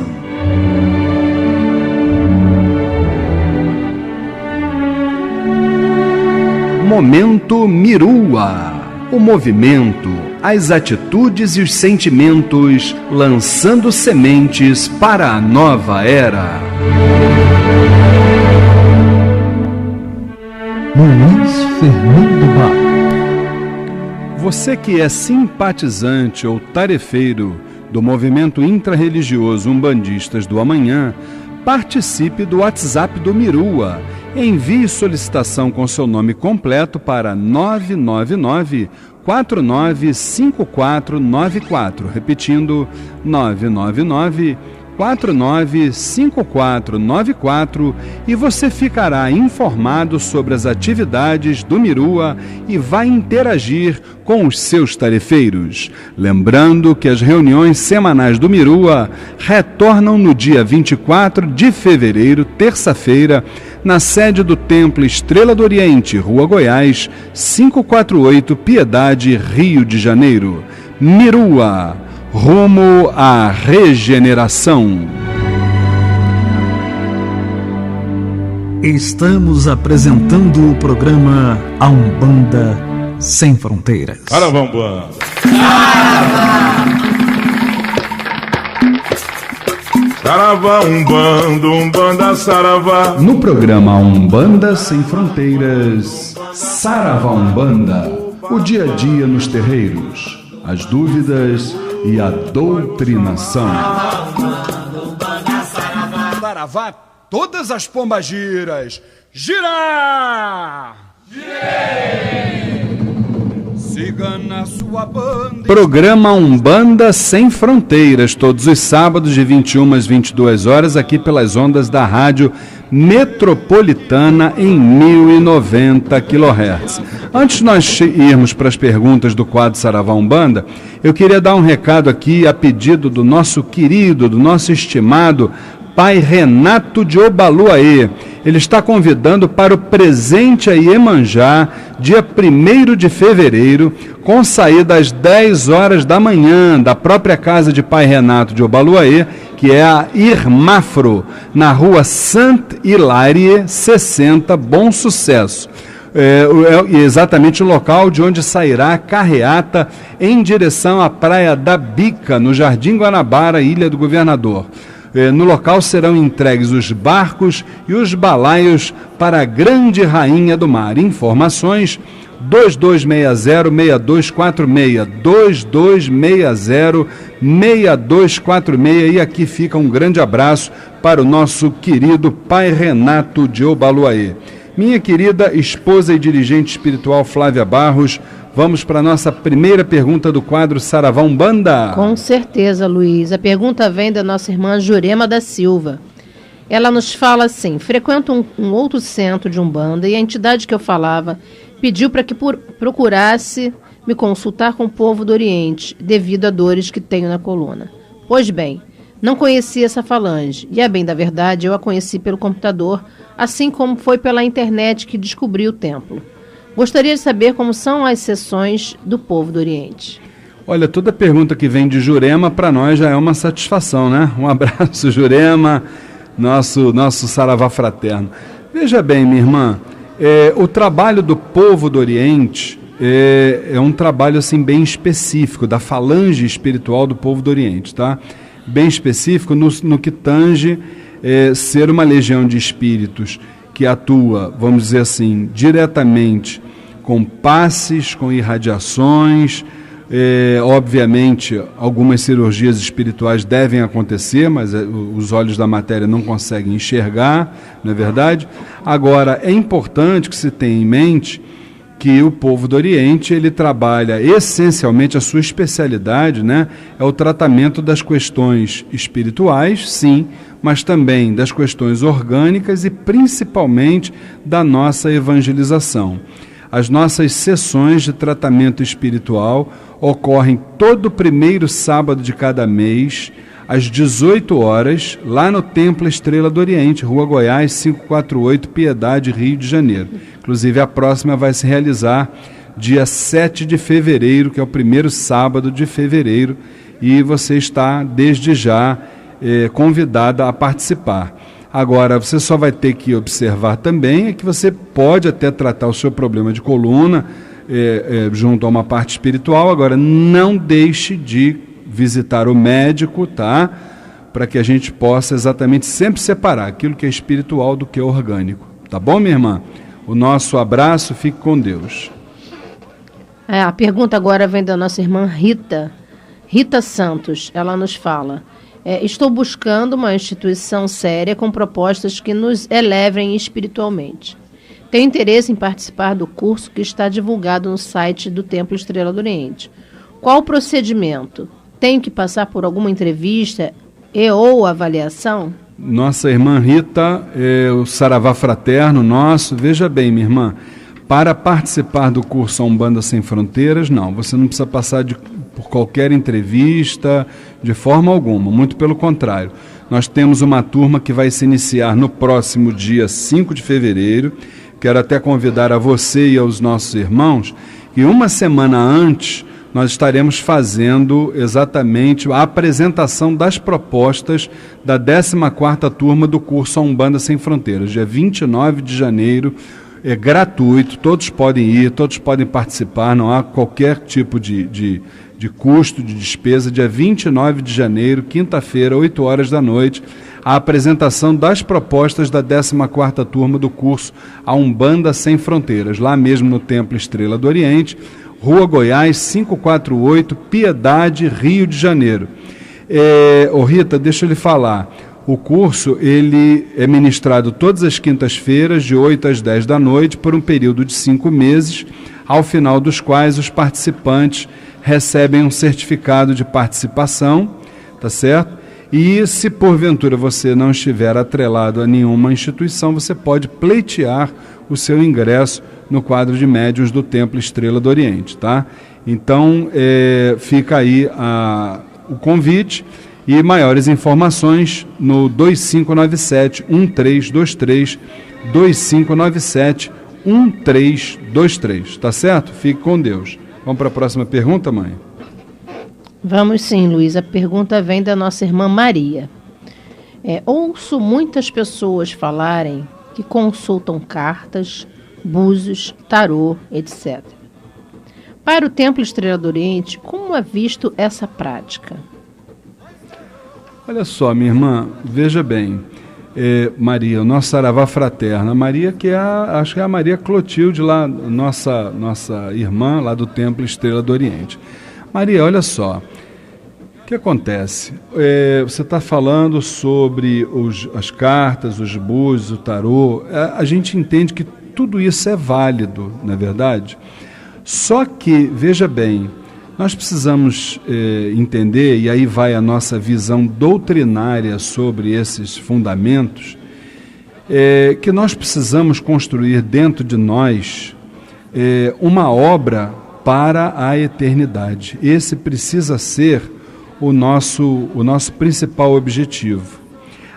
Momento Mirua. O movimento, as atitudes e os sentimentos lançando sementes para a nova era. Luiz Fernando Bar. Você que é simpatizante ou tarefeiro do Movimento Intrarreligioso Umbandistas do Amanhã, participe do WhatsApp do Mirua. Envie solicitação com seu nome completo para 999-495494. Repetindo, 999-495494, e você ficará informado sobre as atividades do Mirua e vai interagir com os seus tarefeiros. Lembrando que as reuniões semanais do Mirua retornam no dia 24 de fevereiro, terça-feira, na sede do Templo Estrela do Oriente, Rua Goiás, 548, Piedade, Rio de Janeiro. Mirua, rumo à regeneração. Estamos apresentando o programa A Umbanda Sem Fronteiras. Saravá, Umbanda! Saravá, Umbanda, Umbanda, Saravá. No programa Umbanda Sem Fronteiras, Saravá Umbanda, o dia a dia nos terreiros, as dúvidas e a doutrinação. Saravá, todas as pombagiras, girar! Girei! Siga na sua banda. Programa Umbanda Sem Fronteiras, todos os sábados de 21 às 22 horas, aqui pelas ondas da Rádio Metropolitana em 1090 kHz. Antes de nós irmos para as perguntas do quadro Saravá Umbanda, eu queria dar um recado aqui a pedido do nosso querido, do nosso estimado Pai Renato de Obaluaê. Ele está convidando para o presente a Iemanjá, dia 1º de fevereiro, com saída às 10 horas da manhã, da própria casa de Pai Renato de Obaluaê, que é a Irmafro, na rua Santa Hilárie, 60, Bom Sucesso. É exatamente o local de onde sairá a carreata em direção à Praia da Bica, no Jardim Guanabara, Ilha do Governador. No local serão entregues os barcos e os balaios para a grande rainha do mar. Informações 2260-6246, 2260-6246, e aqui fica um grande abraço para o nosso querido Pai Renato de Obaluaê. Minha querida esposa e dirigente espiritual Flávia Barros, vamos para a nossa primeira pergunta do quadro Saravá Umbanda. Com certeza, Luiz. A pergunta vem da nossa irmã Jurema da Silva. Ela nos fala assim: frequento um outro centro de Umbanda e a entidade que eu falava pediu para que procurasse me consultar com o povo do Oriente, devido a dores que tenho na coluna. Pois bem, não conhecia essa falange, e a bem da verdade eu a conheci pelo computador, assim como foi pela internet que descobri o templo. Gostaria de saber como são as sessões do povo do Oriente. Olha, toda pergunta que vem de Jurema para nós já é uma satisfação, né? Um abraço, Jurema, nosso saravá fraterno. Veja bem, minha irmã, o trabalho do povo do Oriente é um trabalho assim bem específico, da falange espiritual do povo do Oriente, tá? Bem específico no que tange ser uma legião de espíritos que atua, vamos dizer assim, diretamente com passes, com irradiações. Obviamente, algumas cirurgias espirituais devem acontecer, mas os olhos da matéria não conseguem enxergar, não é verdade? Agora, é importante que se tenha em mente que o povo do Oriente, ele trabalha essencialmente, a sua especialidade, né, é o tratamento das questões espirituais, sim, mas também das questões orgânicas e principalmente da nossa evangelização. As nossas sessões de tratamento espiritual ocorrem todo primeiro sábado de cada mês, às 18 horas, lá no Templo Estrela do Oriente, Rua Goiás, 548, Piedade, Rio de Janeiro. Inclusive, a próxima vai se realizar dia 7 de fevereiro, que é o primeiro sábado de fevereiro, e você está, desde já, convidada a participar. Agora, você só vai ter que observar também que você pode até tratar o seu problema de coluna junto a uma parte espiritual. Agora, não deixe de visitar o médico, tá? Para que a gente possa exatamente sempre separar aquilo que é espiritual do que é orgânico. Tá bom, minha irmã? O nosso abraço, fique com Deus. A pergunta agora vem da nossa irmã Rita Santos. Ela nos fala: estou buscando uma instituição séria com propostas que nos elevem espiritualmente. Tenho interesse em participar do curso que está divulgado no site do Templo Estrela do Oriente. Qual o procedimento? Tenho que passar por alguma entrevista ou avaliação? Nossa irmã Rita, o saravá fraterno nosso, veja bem, minha irmã, para participar do curso A Umbanda Sem Fronteiras, não, você não precisa passar por qualquer entrevista, de forma alguma, muito pelo contrário. Nós temos uma turma que vai se iniciar no próximo dia 5 de fevereiro, quero até convidar a você e aos nossos irmãos, que uma semana antes nós estaremos fazendo exatamente a apresentação das propostas da 14ª turma do curso A Umbanda Sem Fronteiras, dia 29 de janeiro, é gratuito, todos podem ir, todos podem participar, não há qualquer tipo de custo, de despesa. Dia 29 de janeiro, quinta-feira, 8 horas da noite, a apresentação das propostas da 14ª turma do curso A Umbanda Sem Fronteiras, lá mesmo no Templo Estrela do Oriente, Rua Goiás, 548, Piedade, Rio de Janeiro. Rita, deixa eu lhe falar, o curso ele é ministrado todas as quintas-feiras, de 8 às 10 da noite, por um período de 5 meses, ao final dos quais os participantes recebem um certificado de participação, tá certo? E se porventura você não estiver atrelado a nenhuma instituição, você pode pleitear o seu ingresso no quadro de médiuns do Templo Estrela do Oriente, tá? Então, fica aí o convite e maiores informações no 2597-1323, 2597-1323, tá certo? Fique com Deus. Vamos para a próxima pergunta, mãe? Vamos sim, Luiz. A pergunta vem da nossa irmã Maria. Ouço muitas pessoas falarem que consultam cartas, búzios, tarô, etc. Para o Templo Estrela do Oriente, como é visto essa prática? Olha só, minha irmã, veja bem, Maria, o nosso saravá fraterna, Maria que acho que é a Maria Clotilde lá, nossa irmã lá do Templo Estrela do Oriente. Maria, olha só, o que acontece? Você está falando sobre as cartas, os búzios, o tarô, a gente entende que tudo isso é válido, não é verdade? Só que, veja bem, nós precisamos entender, e aí vai a nossa visão doutrinária sobre esses fundamentos, que nós precisamos construir dentro de nós uma obra para a eternidade. Esse precisa ser o nosso principal objetivo.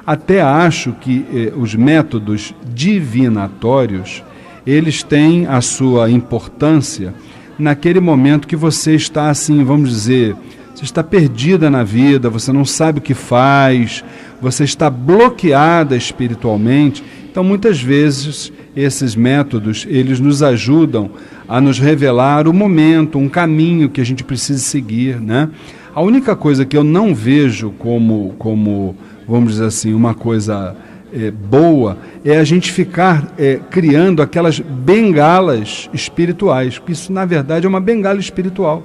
Até acho que os métodos divinatórios, eles têm a sua importância naquele momento que você está assim, vamos dizer, você está perdida na vida, você não sabe o que faz, você está bloqueada espiritualmente. Então, muitas vezes, esses métodos, eles nos ajudam a nos revelar o momento, um caminho que a gente precisa seguir, né? A única coisa que eu não vejo como vamos dizer assim, uma coisa boa, é a gente ficar criando aquelas bengalas espirituais, porque isso, na verdade, é uma bengala espiritual.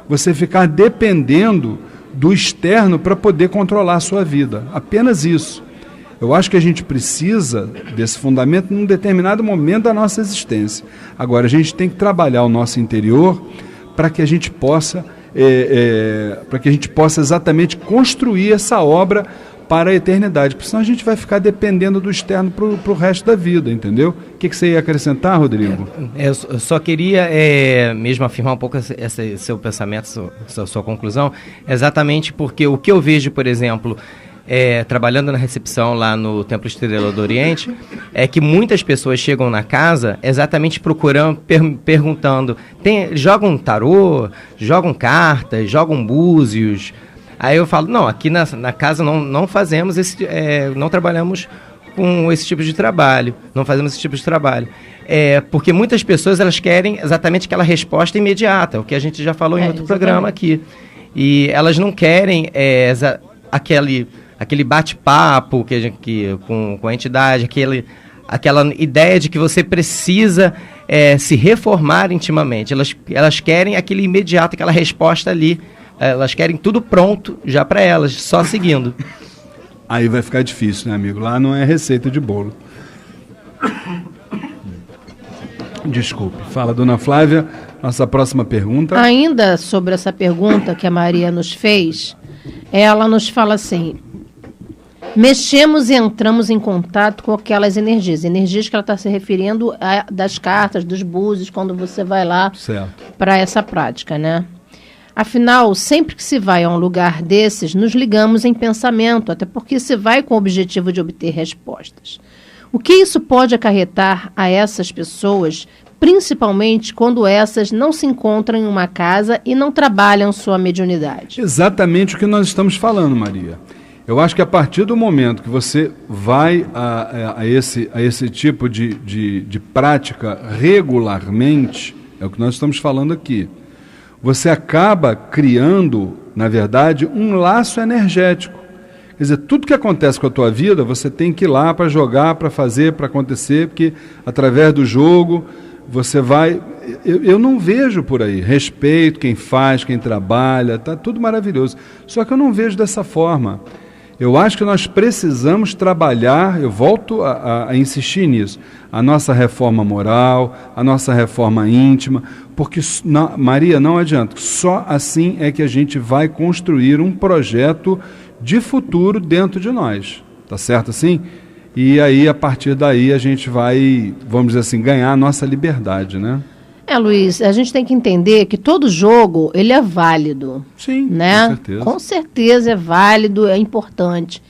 Você ficar dependendo do externo para poder controlar a sua vida. Apenas isso. Eu acho que a gente precisa desse fundamento num determinado momento da nossa existência. Agora, a gente tem que trabalhar o nosso interior para que a gente possa exatamente construir essa obra para a eternidade, porque senão a gente vai ficar dependendo do externo para o resto da vida, entendeu? O que você ia acrescentar, Rodrigo? Eu só queria mesmo afirmar um pouco esse seu pensamento, sua conclusão, exatamente porque o que eu vejo, por exemplo, trabalhando na recepção lá no Templo Estrela do Oriente, é que muitas pessoas chegam na casa exatamente procurando, perguntando, jogam tarô, jogam cartas, jogam búzios. Aí eu falo, não, aqui na casa não fazemos não trabalhamos com esse tipo de trabalho, não fazemos esse tipo de trabalho. Porque muitas pessoas elas querem exatamente aquela resposta imediata, o que a gente já falou em outro programa aqui. E elas não querem aquele bate-papo com a entidade, aquela ideia de que você precisa se reformar intimamente. Elas querem aquele imediato, aquela resposta ali. Elas querem tudo pronto já para elas, só seguindo. Aí vai ficar difícil, né, amigo? Lá não é receita de bolo. Desculpe. Fala, dona Flávia, nossa próxima pergunta. Ainda sobre essa pergunta que a Maria nos fez, ela nos fala assim: mexemos e entramos em contato com aquelas energias que ela está se referindo das cartas, dos búzios, quando você vai lá para essa prática, né? Afinal, sempre que se vai a um lugar desses, nos ligamos em pensamento, até porque se vai com o objetivo de obter respostas. O que isso pode acarretar a essas pessoas, principalmente quando essas não se encontram em uma casa e não trabalham sua mediunidade? Exatamente o que nós estamos falando, Maria. Eu acho que a partir do momento que você vai a esse tipo de prática regularmente, é o que nós estamos falando aqui, você acaba criando, na verdade, um laço energético. Quer dizer, tudo que acontece com a tua vida, você tem que ir lá para jogar, para fazer, para acontecer, porque através do jogo você vai... Eu não vejo por aí. Respeito quem faz, quem trabalha, tá tudo maravilhoso. Só que eu não vejo dessa forma. Eu acho que nós precisamos trabalhar, eu volto a insistir nisso, a nossa reforma moral, a nossa reforma íntima, porque, Maria, não adianta, só assim é que a gente vai construir um projeto de futuro dentro de nós, tá certo assim? E aí, a partir daí, a gente vai, vamos dizer assim, ganhar a nossa liberdade, né? Luiz, a gente tem que entender que todo jogo, ele é válido. Sim, né? com certeza. Com certeza é válido, é importante.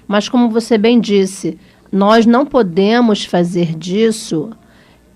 Mas como você bem disse, nós não podemos fazer disso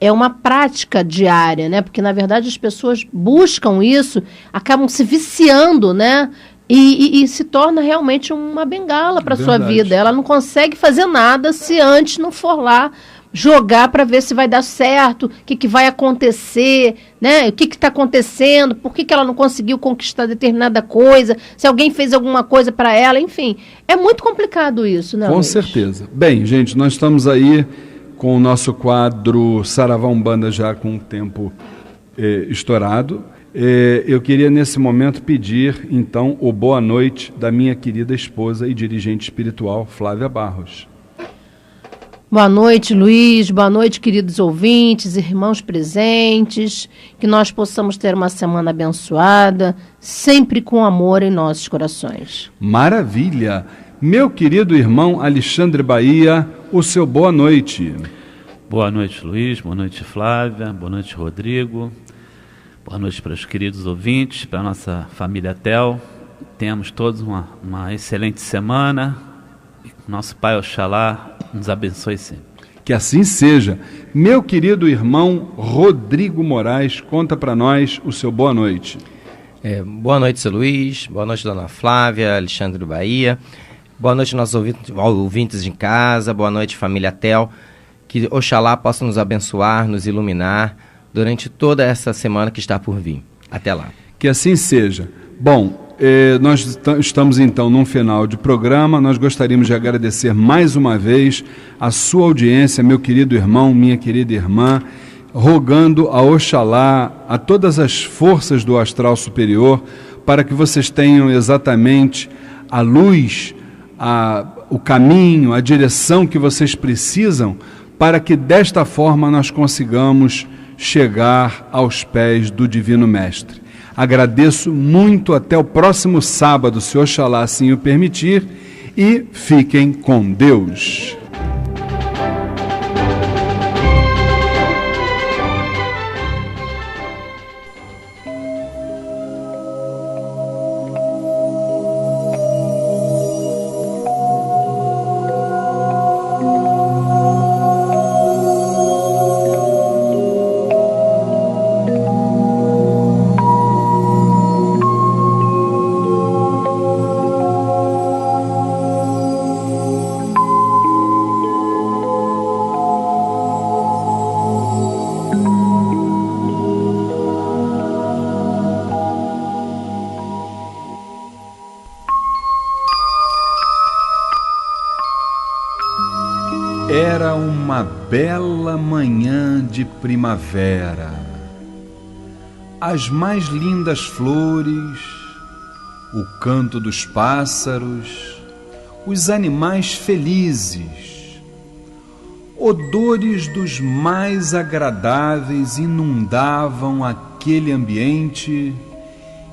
uma prática diária, né? Porque, na verdade, as pessoas buscam isso, acabam se viciando, né? E se torna realmente uma bengala para a sua vida. Ela não consegue fazer nada se antes não for lá jogar para ver se vai dar certo, o que vai acontecer, né? O que está acontecendo, por que ela não conseguiu conquistar determinada coisa, se alguém fez alguma coisa para ela, enfim. É muito complicado isso, né, Com Luiz? certeza. Bem, gente, nós estamos aí com o nosso quadro Saravá Umbanda já com o tempo estourado. Eu queria, nesse momento, pedir, então, o boa noite da minha querida esposa e dirigente espiritual, Flávia Barros. Boa noite, Luiz. Boa noite, queridos ouvintes, irmãos presentes. Que nós possamos ter uma semana abençoada, sempre com amor em nossos corações. Maravilha! Meu querido irmão Alexandre Bahia, o seu boa noite. Boa noite, Luiz. Boa noite, Flávia. Boa noite, Rodrigo. Boa noite para os queridos ouvintes, para a nossa família Tel. Tenhamos todos uma excelente semana. Nosso Pai Oxalá nos abençoe sempre. Que assim seja. Meu querido irmão Rodrigo Moraes, conta para nós o seu boa noite. Boa noite, seu Luiz. Boa noite, dona Flávia, Alexandre Bahia. Boa noite, nossos ouvintes em casa. Boa noite, família Tel. Que Oxalá possa nos abençoar, nos iluminar durante toda essa semana que está por vir. Até lá. Que assim seja. Bom, nós estamos então num final de programa. Nós gostaríamos de agradecer mais uma vez a sua audiência, meu querido irmão, minha querida irmã, rogando a Oxalá, a todas as forças do astral superior, para que vocês tenham exatamente a luz, o caminho, a direção que vocês precisam, para que desta forma nós consigamos chegar aos pés do Divino Mestre. Agradeço muito, até o próximo sábado, se Oxalá assim o permitir, e fiquem com Deus. Era uma bela manhã de primavera. As mais lindas flores, o canto dos pássaros, os animais felizes, odores dos mais agradáveis inundavam aquele ambiente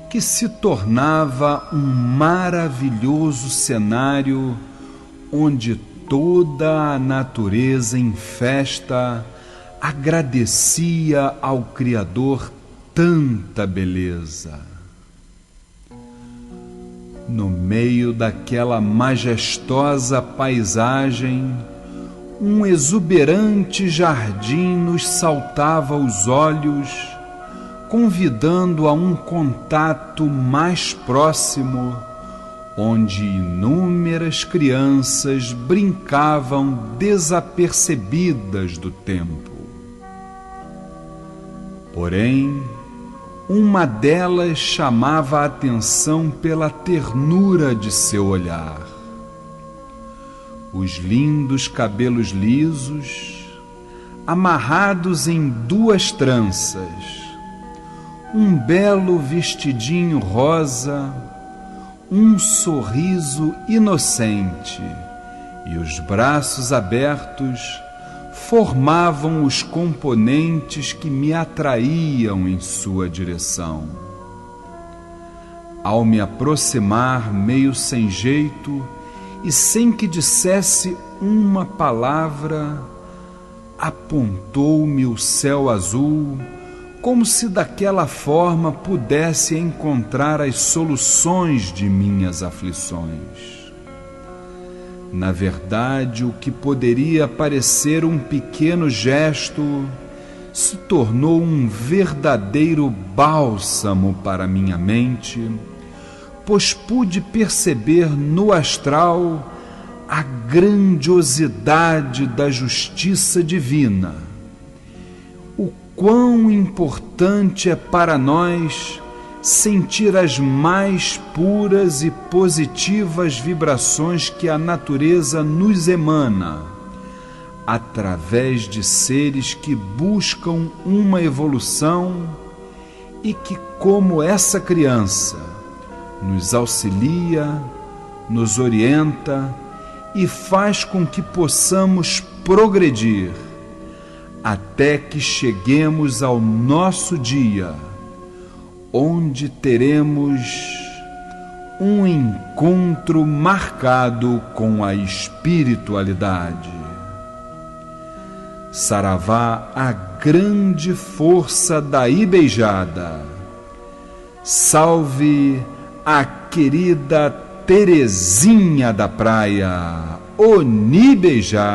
que se tornava um maravilhoso cenário onde toda a natureza em festa agradecia ao Criador tanta beleza. No meio daquela majestosa paisagem, um exuberante jardim nos saltava aos olhos, convidando a um contato mais próximo, onde inúmeras crianças brincavam desapercebidas do tempo. Porém, uma delas chamava a atenção pela ternura de seu olhar. Os lindos cabelos lisos, amarrados em 2 tranças, um belo vestidinho rosa, um sorriso inocente e os braços abertos formavam os componentes que me atraíam em sua direção. Ao me aproximar meio sem jeito e sem que dissesse uma palavra, apontou-me o céu azul, como se daquela forma pudesse encontrar as soluções de minhas aflições. Na verdade, o que poderia parecer um pequeno gesto se tornou um verdadeiro bálsamo para minha mente, pois pude perceber no astral a grandiosidade da justiça divina. O quão importante é para nós sentir as mais puras e positivas vibrações que a natureza nos emana, através de seres que buscam uma evolução e que, como essa criança, nos auxilia, nos orienta e faz com que possamos progredir até que cheguemos ao nosso dia, onde teremos um encontro marcado com a espiritualidade. Saravá, a grande força da Ibeijada. Salve a querida Terezinha da praia, Onibeijada.